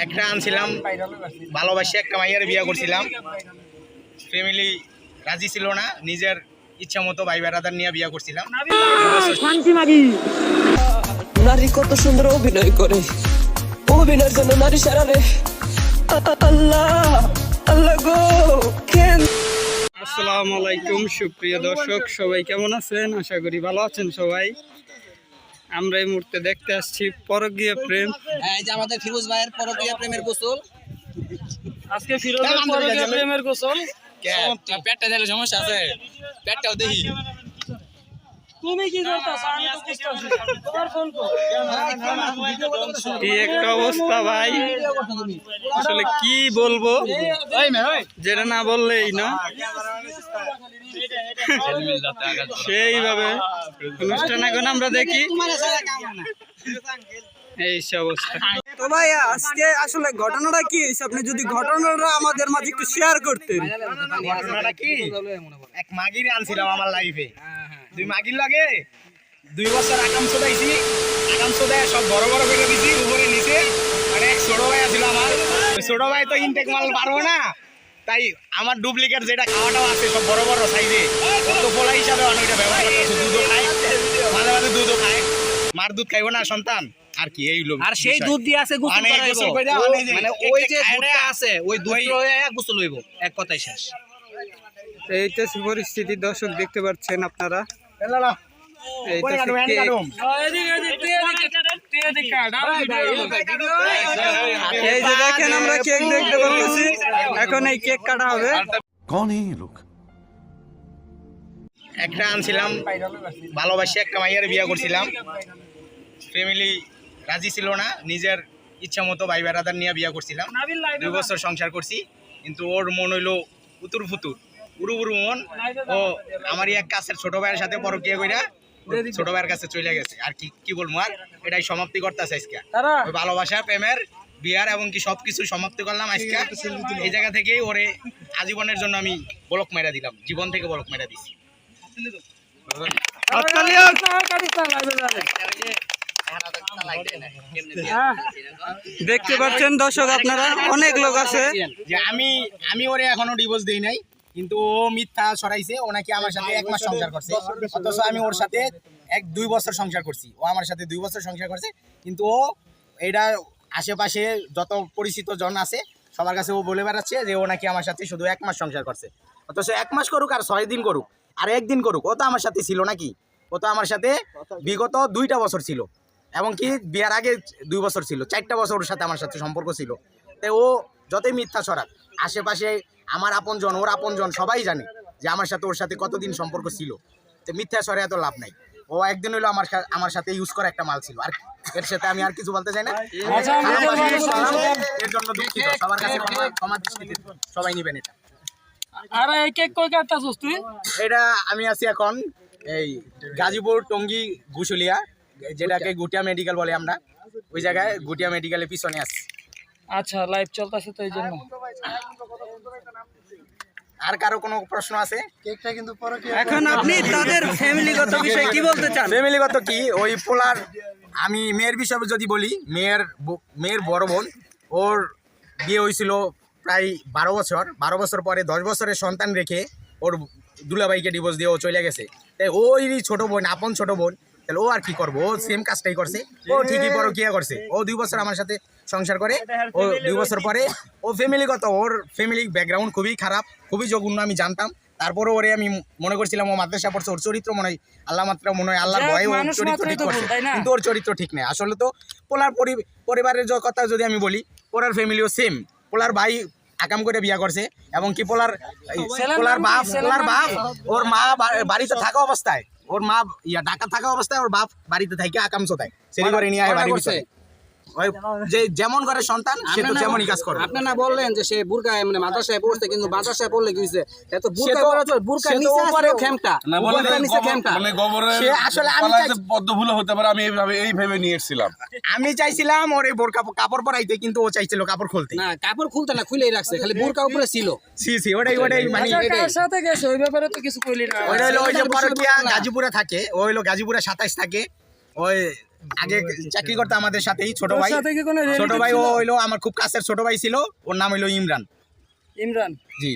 একটা আনছিলাম, ভালোবাসি একটা মাইয়ার বিয়ে করছিলাম। ফ্যামিলি রাজি ছিল না, নিজের ইচ্ছা মতো ভাই বেড়াদার নিয়ে বিয়ে করছিলাম। নারী কত সুন্দর অভিনয় করে, অভিনয়ের জন্য নারী সারারে আল্লাহ আল্লাহ গো কেন। আসসালামু আলাইকুম সুপ্রিয় দর্শক, সবাই কেমন আছেন? আশা করি ভালো আছেন সবাই। আমরা এই মুহূর্তে দেখতে আসছি পরকীয়া প্রেম। এই যে আমাদের ফিরোজ ভাইয়ের পরকীয়া প্রেমের গোসল। আজকে ফিরোজের পরকীয়া প্রেমের গোসল। পেটটা দিলে সমস্যা আছে, পেটটাও দেখি। তুমি কি করতেছ? আমি তো বুঝতাছি তোমার ফোন কো। কি একটা অবস্থা ভাই, আসলে কি বলবো, যেটা না বললেই না। সেইভাবে অনুষ্ঠান এখন আমরা দেখি এই অবস্থা। তো ভাই আজকে আসলে ঘটনাটা কি হয়েছে, আপনি যদি ঘটনাটা আমাদের মাঝে একটু শেয়ার করতেন। ঘটনাটা কি, এক মাগির আনছিলাম আমার লাইফে। দুই মাগির লাগে 2 বছর আকাম চোদাইছি, আকাম চোদায় সব বড় বড় করে দিছি উপরে নিচে। মানে এক ছোট ভাই আছিল আমার, ওই ছোট ভাই তো ইনটেক মাল পারবো না, তাই আমার ডুপ্লিকেট যেটা খাওয়াটাও আছে সব বড় বড় সাইজে, তো ফলা হিসাবে অনেকটা ব্যবহার করতেছে। দুধও খায়, মাঝে মাঝে দুধও খায়। মার দুধ খাইবো না সন্তান আর কি, এই লোক। আর সেই দুধ দিয়ে আছে গোসল করাইবো, মানে ওই যে দুধটা আছে ওই দুধটা গোসল হইব, এক কথাই শেষ। এইটা পরিস্থিতি দর্শক দেখতে পাচ্ছেন আপনারা। পরে কাটুম, এনে কাটুম। এই যে দেখেন আমরা কেক দেখতে পাচ্ছি, এখন এই কেক কাটা হবে। कौन है ये लोग? একটা আনছিলাম, ভালোবাসি একটা মাইয়ার বিয়ে করছিলাম। ফ্যামিলি রাজি ছিল না, নিজের ইচ্ছা মতো ভাই বেড়াদার নিয়ে বিয়ে করছিলাম। 2 বছর সংসার করছি, কিন্তু ওর মন হইলো উতুর ফুতুর, উড়ু উড়ু মন। ও আমারই এক কাছের ছোট ভাইয়ের সাথে পরকীয়া কইরা ছোট ভাইয়ের কাছে চলে গেছে। আর কি বলবো, আর এটাই সমাপ্তি করতেছে আজকে। ওই ভালোবাসা প্রেমের বিয়ার এবং কি সবকিছু সমাপ্তি করলাম আজকে। এই জায়গা থেকেই ওরে আজীবনের জন্য আমি বলক মেরা দিলাম, জীবন থেকে বলক মেরা দিছি। দেখতে পাচ্ছেন দর্শক আপনারা, অনেক লোক আছে। যে আমি ওরে এখনো ডিভোর্স দেই নাই, কিন্তু ও মিথ্যা ছড়াইছে। ও নাকি আমার সাথে 1 মাস সংসার করছে, অথচ আমি ওর সাথে 2 বছর সংসার করছি। ও আমার সাথে 2 বছর সংসার করছে, কিন্তু ও এইটা আশেপাশে যত পরিচিত জন আছে সবার কাছে ও বলে বেড়াচ্ছে যে ও নাকি আমার সাথে শুধু 1 মাস সংসার করছে। অথচ 1 মাস করুক আর 6 দিন করুক আর 1 দিন করুক, ও তো আমার সাথে ছিল নাকি। ও তো আমার সাথে বিগত 2টা বছর ছিল, এবং কি বিয়ার আগে 2 বছর ছিল, 4টা বছর ওর সাথে আমার সাথে সম্পর্ক ছিল। তাই ও যতই মিথ্যা ছড়াক, আশেপাশে আমার আপনজন ওর আপনজন সবাই জানে যে আমার সাথে ওর সাথে কতদিন সম্পর্ক ছিল। তো মিথ্যা ছড়ে এত লাভ নাই। ও একদিন হইলো আমার সাথে ইউজ করা একটা মাল ছিল, আর এর সাথে আমি আর কিছু বলতে চাই না। এর জন্য দুঃখিত, সবার কাছে ক্ষমা দৃষ্টিতে সবাই নিবেন এটা। আরে এই কেক কই কাটতাছস তুই? এটা আমি আছি এখন এই গাজীপুর টঙ্গী ঘুশুলিয়া, যেটাকে গুটিয়া মেডিকেল বলে আমরা, ওই জায়গায় গুটিয়া মেডিকেলের পিছনে আছি। আচ্ছা, লাইভ চলতেছে তো এই জন্য। আর কারো কোনো প্রশ্ন আছে? এখন আপনি তাদের ফ্যামিলিগত বিষয় কি বলতে চান? ফ্যামিলিগত কি, ওই পোলার, আমি মেয়ের বিষয়ে যদি বলি, মেয়ের বড় বোন, ওর বিয়ে হয়েছিল প্রায় 12 বছর পরে 10 বছরের সন্তান রেখে ওর দুলাভাইকে ডিভোর্স দিয়ে ও চলে গেছে। তাই ওই ছোট বোন, আপন ছোট বোন, তাহলে ও আর কি করবো, ও সেম কাজটাই করছে। ও ঠিকই পরকীয়া করছে, ও 2 বছর আমার সাথে সংসার করে। ও 2 বছর পরে ও ফ্যামিলিগত, ওর ফ্যামিলি ব্যাকগ্রাউন্ড খুবই খারাপ, খুবই জঘন্য আমি জানতাম। তারপরে ওরে আমি মনে করছিলাম ও মাদ্রাসা পড়ছে, ওর চরিত্র মনে হয় আল্লাহ মাত্র, মনে হয় আল্লাহর ভয়ে ওর চরিত্র ঠিক করছে, কিন্তু ওর চরিত্র ঠিক নেই। আসলে তো পোলার পরিবারের কথা যদি আমি বলি, পোলার ফ্যামিলিও সেম। পোলার ভাই আকাম করে বিয়া করছে, এবং কি পোলার বাপ ওর মা বাড়িতে থাকা অবস্থায়, ওর মা ঢাকা থাকা অবস্থায় ওর বাপ বাড়িতে থাকে আকাম চোদায়, সেটি করে নিয়ে বাড়ির ভিতরে। যে যেমন করে সন্তান সে তো তেমনই কাজ করে। আপনি না বললেন যে সে বুরকায় মানে মাদ্রাসায় পড়ছে, কিন্তু মাদ্রাসায় পড়লে কি হইছে? এত বুরকা পড়া তো বুরকা নিচে উপরে খেমটা, বুরকা নিচে খেমটা। মানে গোবরের সে আসলে আমি পদ্মফুল হতে পারে, আমি এই ভেবে নিয়ে এসেছিলাম। আমি চাইছিলাম ওর এই বোরকা কাপড় পরাইতে, কিন্তু ও চাইছিল কাপড় খুলতে। না, কাপড় খুলতে না, খুলেই রাখছে, খালি বুরকা উপরে ছিল। ওটাই মানে কার সাথে গেছে ওই ব্যাপারে তো কিছু কইলি না। ওই হলো ওই যে পরকীয়া গাজীপুরে থাকে, ও হলো গাজীপুরে 27 থাকে। ওই আগে চাকরি করতে আমাদের সাথেই, ছোট ভাই। সাথে কি কোনো ছোট relative ভাই ও ছিল? হইলো আমার খুব কাছের ছোট ভাই ছিল, ওর নাম হইলো ইমরান। ইমরান। জি।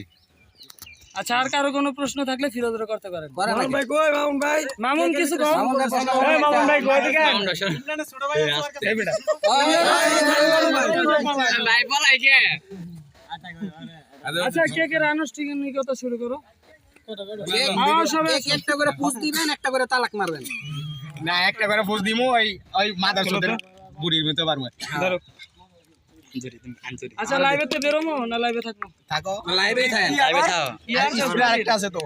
আচ্ছা, আর কারো কোনো প্রশ্ন থাকলে ফিরোজরে করতে পারেন। মামুন ভাই কই মামুন ভাই? মামুন কিছু কও। মামুন ভাই প্রশ্ন এই মামুন ভাই কই দিকে? ইমরানের ছোট ভাই আছে। এই বেটা। ভাই বলাই কে? আচ্ছা, কেকের আনুষ্ঠানিকতা শুরু করো। কেক একটা করে পুষ দিবেন, একটা করে তালাক মারবেন। না, একটা করে ফুস দিমু, ওই মাদার চোদের বুড়ির মতো পারমু। ধরো। আচ্ছা, লাইভে তো বেরোমো না লাইভে থাকবো? থাকো। লাইভেই থাকেন। স্প্রে আরেকটা আছে তো।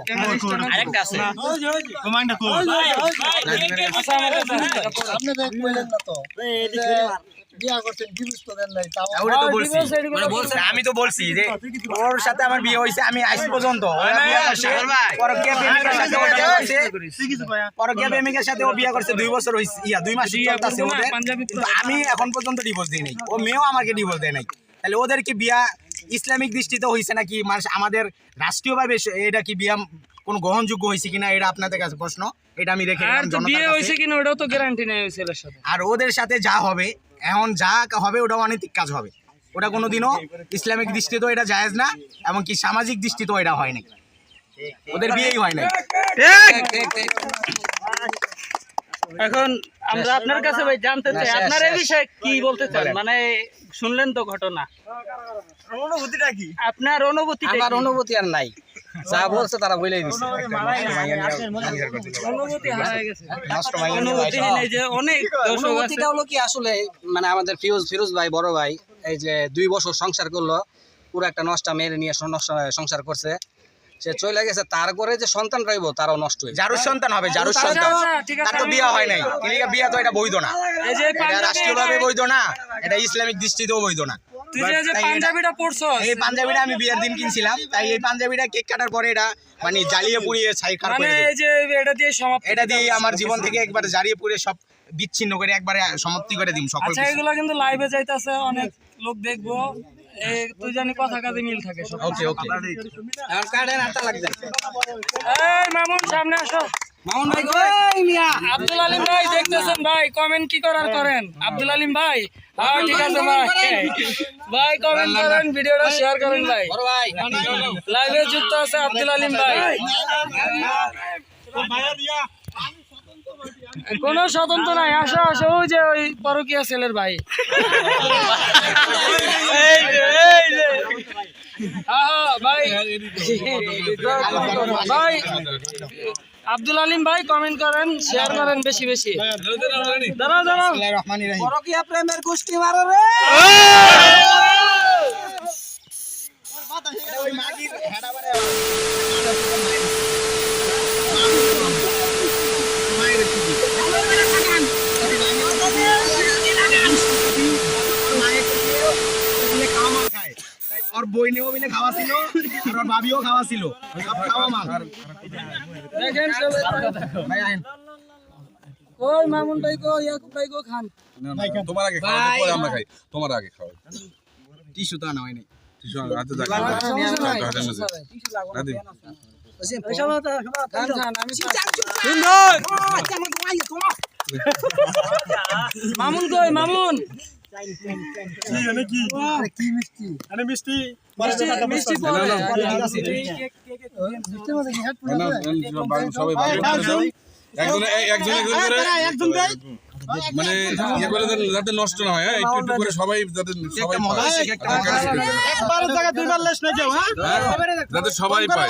আরেকটা আছে। কমান্ডা কো। আচ্ছা, আমার কাছে আপনি দেখ বলেন না তো এই যে বিয়া করছেন ডিভোর্স তো দেন নাই তাও ওটা তো বলছি। মানে বলছেন আমি তো বলছি যে ওর সাথে আমার বিয়ে হয়েছে, আমি আজ পর্যন্ত ওরা বিয়ে করছে, পরকীয়া প্রেমিকের সাথে ও বিয়ে করছে, পরকীয়া প্রেমিকের সাথে ও বিয়ে করছে 2 বছর হইছে, 2 মাস চলতেছে ওদের, কিন্তু আমি এখন পর্যন্ত ডিভোর্স দেই নাই, ও মেয়েও আমাকে ডিভোর্স দেয় নাই। তাহলে ওদের কি বিয়া ইসলামিক দৃষ্টিতে হইছে নাকি, মানে আমাদের রাষ্ট্রীয়ভাবে এটা কি বিয়া কোন গ্রহণযোগ্য হয়েছে কিনা, এটা আপনাদের কাছে প্রশ্ন, এটা আমি রেখে আর দিলাম তো জনতার বিয়ে হইছে কাছে। কিনা ওটাও তো গ্যারান্টি নেই ওই ছেলের সাথে। আর ওদের সাথে যা হবে, এখন যা হবে ওটা অনৈতিক কাজ হবে, ওটা কোনোদিনও ইসলামিক দৃষ্টিতেও এটা জায়েজ না, এবং কি সামাজিক দৃষ্টিতেও এটা হয় নাই, ওদের বিয়েই হয় নাই। এখন আমরা আপনার কাছে ভাই জানতে চাই আপনার এই বিষয়ে কি বলতে চান, মানে শুনলেন তো ঘটনা, অনুভূতিটা কি? আপনার অনুভূতি আমার অনুভূতি আর নাই, যা বলছে তারা বলেই দিছে। অনুভূতি হারিয়ে গেছে, নষ্ট মাইয়া নিয়ে অনুভূতি নেই যে অনেক দর্শক আছে। অনুভূতিটা হলো কি আসলে, মানে আমাদের ফিরোজ ভাই বড় ভাই এই যে 2 বছর সংসার করলো, পুরো একটা নষ্ট মেয়ের নিয়ে সংসার করছে, সে চলে গেছে, তারপরে যে সন্তান রইব তারাও নষ্ট হয়ে জারুর সন্তান হবে, জারুর আচ্ছা, সন্তান, আচ্ছা, ঠিক আছে, তার তো বিয়ে হয় নাই, এদিকে বিয়ে তো এটা বৈধ না, এই যে এটা রাষ্ট্রীয়ভাবে বৈধ না, এটা ইসলামিক দৃষ্টিতেও বৈধ না। তুই যে তাই পাঞ্জাবিটা পরছস, এই পাঞ্জাবিটা আমি বিয়ের দিন কিনছিলাম, তাই এই পাঞ্জাবিটা কেক কাটার পরে এটা মানে জ্বালিয়ে পুড়িয়ে ছাইখার মানে করে দেব। এই যে এটা দিয়ে সমাপ্ত, এটা দিয়ে আমার জীবন থেকে একবার জ্বালিয়ে পুড়িয়ে সব বিচ্ছিন্ন করে একবারে সমাপ্তি করে দিম সকল আচ্ছা, কিছু। এগুলা কিন্তু লাইভে যাইতাছে, অনেক লোক দেখবো, এই তুই জানি কথা কাজে মিল থাকে সব। ওকে ওকে। এখন কার্ডের আটা লাগবে। এই মামুন সামনে আসো। মামুন ভাই কই মিয়া? আব্দুল আলিম ভাই দেখতেছেন ভাই, কমেন্ট কি করার করেন। আব্দুল আলিম ভাই, হ্যাঁ ঠিক আছে ভাই, ভাই কমেন্ট করেন, ভিডিওটা শেয়ার করেন ভাই। বড় ভাই লাইভে যুক্ত আছে আব্দুল আলিম ভাই। কোনো স্বতন্ত্র নাই, আসো আসো, ওই যে ওই পরকীয়া ছেলের ভাই। হ্যাঁ ভাই, ভাই আব্দুল আলিম ভাই কমেন্ট করেন, শেয়ার করেন বেশি বেশি। দাঁড়াও দাঁড়াও, বিসমিল্লাহির রহমানির রহিম। পরকীয়া প্রেমের গোষ্ঠী মারো রে। ওই মাগির হেডাবারে और বই নেও মিলে খাওয়া ছিল, আর ওর ভাবিও খাওয়া ছিল, সব খাওয়া মাল। দেখেন ভাই আইন ওই মামুন ভাই কো, ইয়াকুব ভাই কো খান। তোমার আগে খাও, পরে আমরা খাই, তোমার আগে খাও। টিস্যু তো আনা হয় নাই। টিস্যু হাতে দাও। দাদি খান খান, আমি মামুন কই মামুন, মিষ্টি পরে। সবাই ভালো করে দাও। একজন করে মানে ইয়ে করে দেন, যাতে নষ্ট না হয়, হ্যাঁ একটু একটু করে সবাই, যাতে সবাই মজা পায়। আছে, একটা মজা আছে। একবারের জায়গা দুইবার লেশ না কেউ হ্যাঁ যাতে সবাই পায়।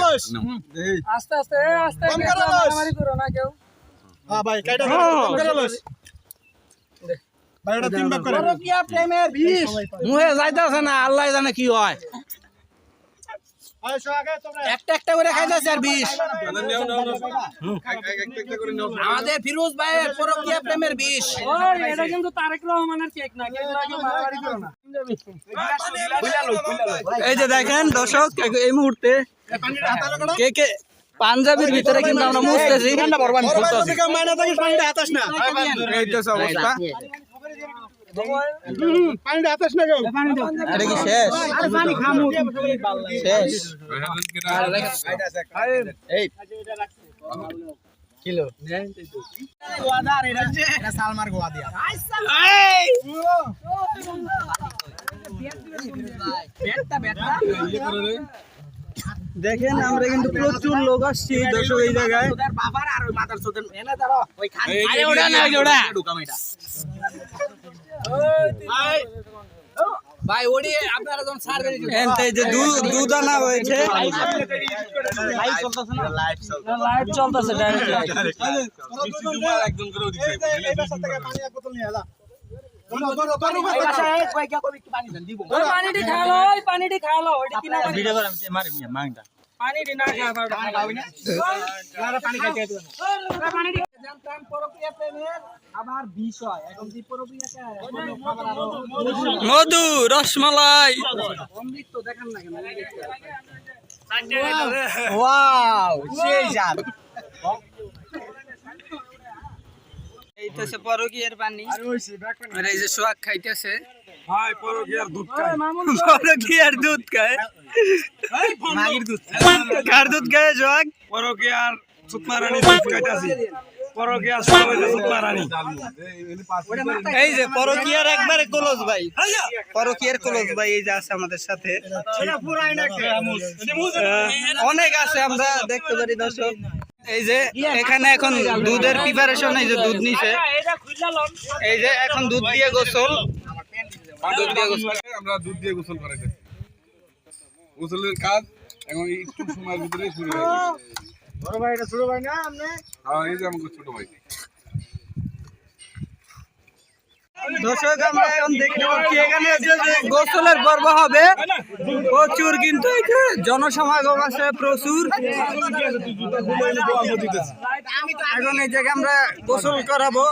আস্তে আস্তে আস্তে মারামারি করো না কেউ। হ্যাঁ ভাই কাইটা কম করে লেশ ভাই এটা 3 ভাগ করে পরকীয়া প্রেমের বিষ মুহে যাইতাছে না, আল্লাহ জানে কি হয়। আইসো আগে তোমরা একটা একটা করে খাইতাছে আর বিষ। নাও নাও নাও। একটা করে নাও। আমাদের ফিরোজ ভাইয়ের পরকীয়া প্রেমের বিষ। ওই এটা কিন্তু তারেক রহমানের কেক না, কেক লাগে মারামারি করো না। এই যে দেখেন দর্শক, এই মুহূর্তে কেকে পাঞ্জাবির ভিতরে কিন্তু আমরা মুছতেছি। মাইনা থাকিস পানিটা হাতাস না এই তো অবস্থা। পানিটা হাতাস না কেউ এটা কি শেষ? শেষ। এই কিলো এটা সালমার গোয়া দিয়া দেখেন আমরা কিন্তু প্রচুর লোক আসছি দর্শক এই জায়গায়। বাবার আর ওই মাথার চোদন এনে দাঁড়াও ওই খান আরে ওটা না ওটা ঢুকাম এটা ভাই ওডি আপনারা যখন ছাড় করে দিবেন এনতে যে দুধ আনা হয়েছে, লাইভ চলতেছে না লাইভ লাইভ চলতেছে ডাইরেক্ট লাইভ। একদম করে দিতে পানি এক বোতল নিয়ে যা পানিটি খালো, ওই পানিটি খালো, ওইটা কিনা ভিডিও করে মারি মিয়া মাংটা পানিটি না খাওয়া খাওয়াবি না পানি খাইতে হবে পানিটি জানতাম প্রক্রিয়া প্রেমের আবার বিষয় এখন কি প্রক্রিয়াটা খাবার আরো মধু রসমালাই অমৃত দেখান না কেন ওয়াও সেই জাত এইতেছে পরকিয়ার পানি আর এই যে সোয়াক খাইতেছে ভাই পরকিয়ার দুধ খায় পরকিয়ার দুধ খায় মাগির দুধ কার দুধ খায় সোয়াক পরকিয়ার সুতমারানি দুধ খাইতাছি পরকিয়ার সবাই সুতমারানি এই যে পরকিয়ার একবারে ক্লোজ ভাই, পরকিয়ার ক্লোজ ভাই এই যে আছে আমাদের সাথে, অনেক আছে আমরা দেখতে পারি দর্শক। এই যে এখানে এখন দুধের প্রিপারেশন, এই যে দুধ নিছে, এই যে এখন দুধ দিয়ে গোসল, আমরা দুধ দিয়ে গোসল করাইতেছি। গোসলের কাজ এখন একটু সময়ের ভিতরে শুরু হয়ে গেছে। বড় ভাই এটা ছোট ভাই না আপনি হ্যাঁ এই যে আমাকে ছোট ভাই দর্শক আমরা এখন দেখতে পাচ্ছি এখানে যে গোসলের পর্ব হবে, প্রচুর কিন্তু এখানে জনসমাগম আছে প্রচুর। এখন এই জায়গায় আমরা গোসল করাবো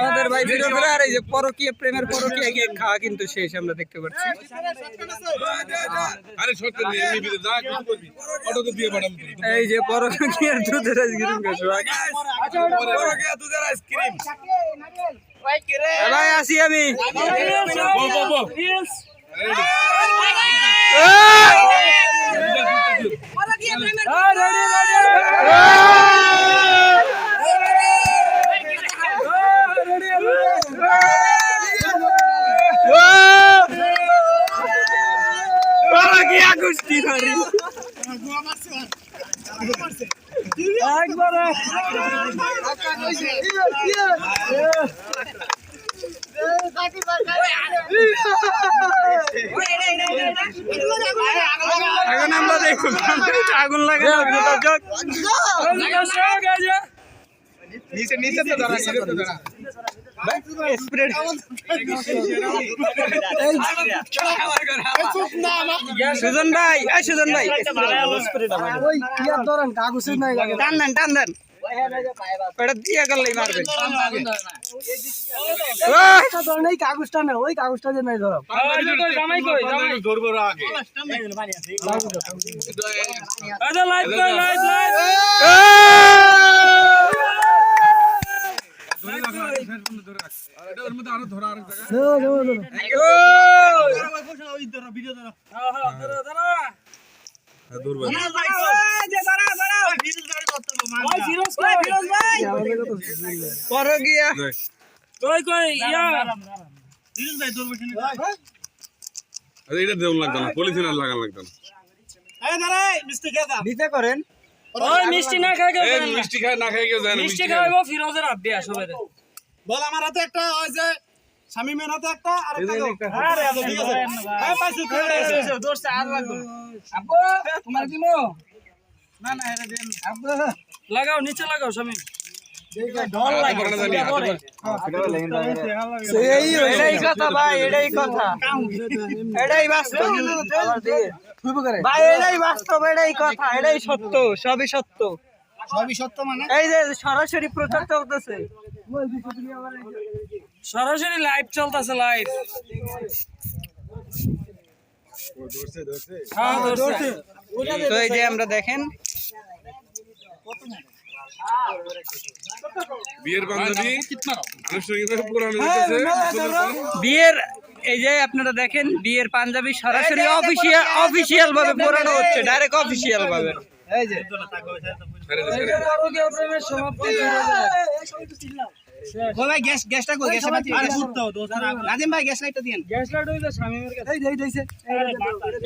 আমাদের ভাই ভিডিও করে, আর এই যে পরকীয়া প্রেমের পরকীয়া গিয়ে খাওয়া কিন্তু শেষ আমরা দেখতে পাচ্ছি। আরে সত্য নেই এমনি ভিতরে যা কিছু করবি অটোতে দিয়ে পাঠাম এই যে পরকীয়ার দুধের আইসক্রিম খাচ্ছি পরকিয়া দুধের আইসক্রিম ভাই আসি আমি। এখন আমরা দেখুন আগুন লাগে নিচে নিচে তো দাঁড়া নিচে তো দাঁড়া সুজন ভাই, এই সুজন ভাই ওই কি আর ধরেন কাগজ নাই লাগে টান দেন টান দেন, ওটা দিয়ে করলেই মারবে। ধরেন এই কাগজটা না, ওই কাগজটা যে নাই ধরো ধরবো আগে এটা ওর মধ্যে আরো ধরা আরেক জায়গায় ধরবো পরকীয়া এটা দেউন লাগতো না পলিথিন আর লাগান লাগতো না দিতে করেন মিষ্টি না খাই এই মিষ্টি খায় না খাই কেউ যায় না মিষ্টি খায় ফিরোজের অভ্যাস হবে বল আমার হাতে একটা ওই যে শামিমের হাতে একটা আর একটা আরে ঠিক আছে হ্যাঁ পাইছি দোস্ত আর লাগবে আব্বু তোমার দিমো না না এটা দেন আব্বু লাগাও নিচে লাগাও শামিম ঢল লাগে এটাই কথা ভাই, এটাই কথা, এটাই বাস্তব ভাই, এটাই বাস্তব, এটাই কথা, এটাই সত্য, সবই সত্য, সবই সত্য মানে এই যে সরাসরি প্রচার চলতেছে, সরাসরি লাইভ চলতেছে লাইভ হ্যাঁ ধরছে তো এই যে আমরা দেখেন বিয়ের বান্ধবী আনুষ্ঠানিকভাবে পুরানো হইতেছে বিয়ের, এই যে আপনারা দেখেন বিয়ের পাঞ্জাবি সরাসরি অফিসিয়াল ভাবে পরানো হচ্ছে, ডাইরেক্ট অফিসিয়াল ভাবে। এই যে পরকীয়া প্রেমের সমাপ্তি ও ভাই গ্যাসটা কই গ্যাসটা বাতি নাজিম ভাই গ্যাস লাইটটা দিয়েন গ্যাস লাইট হইছে শামিমের কাছে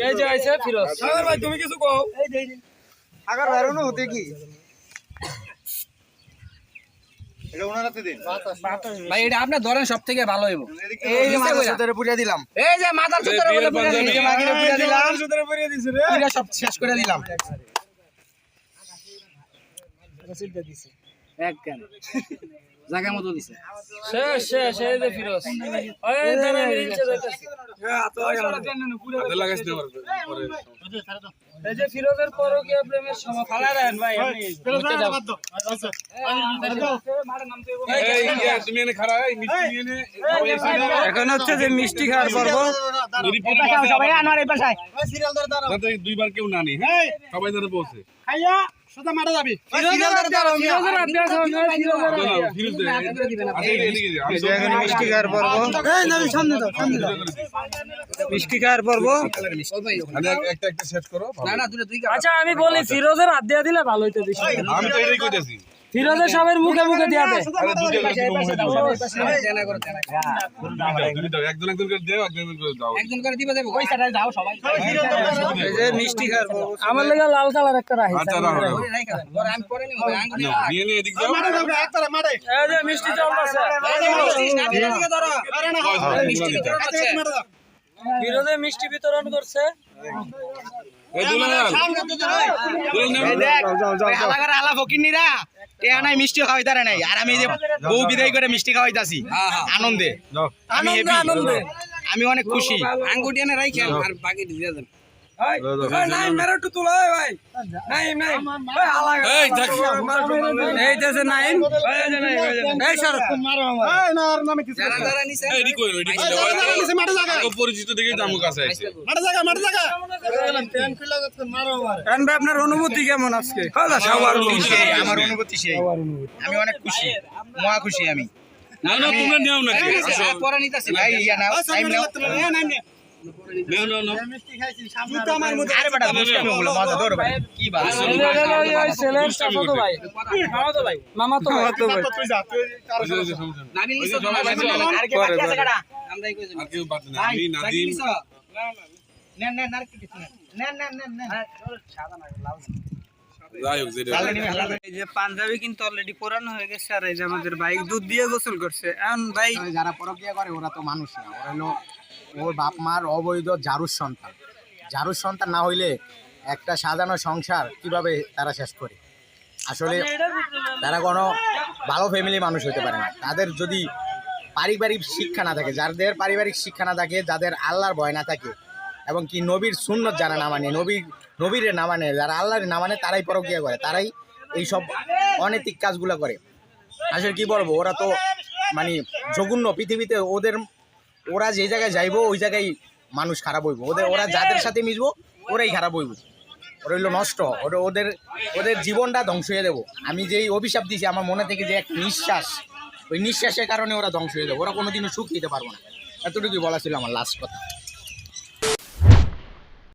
এই যে আইছে ফিরোজ সাগর ভাই তুমি কিছু কও আগার বাইরনো হতে কি ভাই এটা আপনি ধরেন সব থেকে ভালো হইব এই যে মাথার সাথে পুড়িয়ে দিলাম, এই যে মাথার সুতরে বলে পুরা এই যে মাগিরে পুড়িয়ে দিলাম, সুতরে পরিয়ে দিছে রে পুরা সব শেষ করে দিলাম। এক কেন জায়গা মতো দিছে শেষ শেষ এই যে ফিরোজ ওই দাঁড়া নিচে যাইতাছে হাতে লাগাইছ না পরে এই যে ফিরোজের পরকীয়া প্রেমের সমাপ্তি ফালা দেন ভাই আপনি এই তুমি এনে খাড়া এই মিষ্টি নিয়ে নে এখন হচ্ছে যে মিষ্টি খাওয়ার পর্ব সবাই আনোয়ার এই পাশায় যাতে দুইবার কেউ না নি হ্যাঁ সবাই যাতে পৌঁছে খাইয়া সোজা মারা যাবি ফিরোজের আড্ডা খাওয়ান হয় ফিরোজের আড্ডা। ফিরোজ দে আচ্ছা এদিকে দে আমি এখন মিষ্টি খাওয়ার পর্ব মিষ্টি খাওয়ার পর্ব একটা সেট করো না না দুই আচ্ছা আমি বলি ফিরোজের হাত দিয়া দিলে ভালো হইতো বেশি আমি তো এটাই কইতাছি ফিরোজের সবের মুখে মুখে দিয়া দে আরে দুইটা করে জানা করে একজন একজন করে দেও একজন একজন করে দাও একজন করে দিবা দেব ওই সাইডে যাও সবাই এই যে মিষ্টি খাওয়ার পর্ব আমার লাগা লাল কালার একটা রাখি আচ্ছা রাখো রাখো। রাইখা দেন পরে আমি পরে নিব আঙ্গুল নিয়ে নে এদিক দাও মারা যাবে একবারে মারে এই যে মিষ্টি চলতেছে দিকে ধরো আরে না মিষ্টি ভিতরে আছে মারা দাও ফিরোজে মিষ্টি বিতরণ করছে এই দুলাল আলাগারে আলা ফকিরনিরা টেয়া নাই, মিষ্টি খাওয়াই তারা নাই, আর আমি এই যে বউ বিদায় করে মিষ্টি খাওয়াইতাছি আনন্দে। আমি happy, আনন্দে। আমি অনেক খুশি। আঙ্গুটি এনে রাইখেন আর বাকি দিয়ে দেন নাই মেরে একটু তুলো ভাই নাই নাই ভাই আলাদা এই দেখ এই দেশে নাই এই সর এই না আর নামে কিছু যারা যারা নিছে এই কই রেডি নিচে মারা জায়গা তো পরিচিত দেখে জামু কাছে আইছে মারা জায়গা ট্রেন খুলে যাচ্ছে মারো আমারে কারণ ভাই আপনার অনুভূতি কেমন আজকে সবার অনুভূতি সেই, আমার অনুভূতি সেই। আমি অনেক খুশি, মহা খুশি আমি। না না তোমরা নিও না কি আসো পরে নিতেছি ভাই ইয়া নাও, টাইম নাও। না না না জুতো আমার মধ্যে আরে বেটা দুষ্টামি হলো, মজা ধরো ভাই। কি বাল। ছেলের চাচা তো ভাই মামা তো ভাই তুই যা তুই কারো ওই যে সমস্যা নেই। নাবিল নিছো আর কে বাকি আছে কাটা? আমরাই কইছি আর কেউ বাদ না আমি নাদিম নেন নেন আর কি কিছু নেন। নেন নেন নেন নেন। যাই হোক যেটা লাল নিবে, লাল। এই যে পাঞ্জাবি কিন্তু অলরেডি পুরানো হয়ে গেছে আর এই যে আমাদের বাইক দুধ দিয়ে গোসল করছে এখন ভাই যারা পরকীয়া করে ওরা তো মানুষ না, ওরা হলো ওর বাপ মার অবৈধ জারুর সন্তান। জারুর সন্তান না হইলে একটা সাজানো সংসার কিভাবে তারা শেষ করে? আসলে তারা কোনো ভালো ফ্যামিলি মানুষ হতে পারে না। তাদের যদি পারিবারিক শিক্ষা না থাকে, যাদের পারিবারিক শিক্ষা না থাকে, যাদের আল্লাহর ভয় না থাকে এবং কি নবীর সুন্নত যারা না মানে, নবীর না মানে, যারা আল্লাহর না মানে, তারাই পরকীয়া করে, তারাই এইসব অনৈতিক কাজগুলো করে। আসলে কি বলবো, ওরা তো মানে জঘন্য পৃথিবীতে। ওরা যে জায়গায় যাইবো ওই জায়গায় মানুষ খারাপ হইব, ওরা যাদের সাথে মিশবো ওরাই খারাপ হইব। ওরা হইলো নষ্ট, ওদের জীবনটা ধ্বংস হয়ে দেবো। আমি যেই অভিশাপ দিয়েছি আমার মনে থেকে যে এক নিঃশ্বাস, ওই নিঃশ্বাসের কারণে ওরা ধ্বংস হয়ে যাবে। ওরা কোনোদিনও সুখ দিতে পারবো না। এতটুকুই বলা ছিল আমার লাস্ট কথা।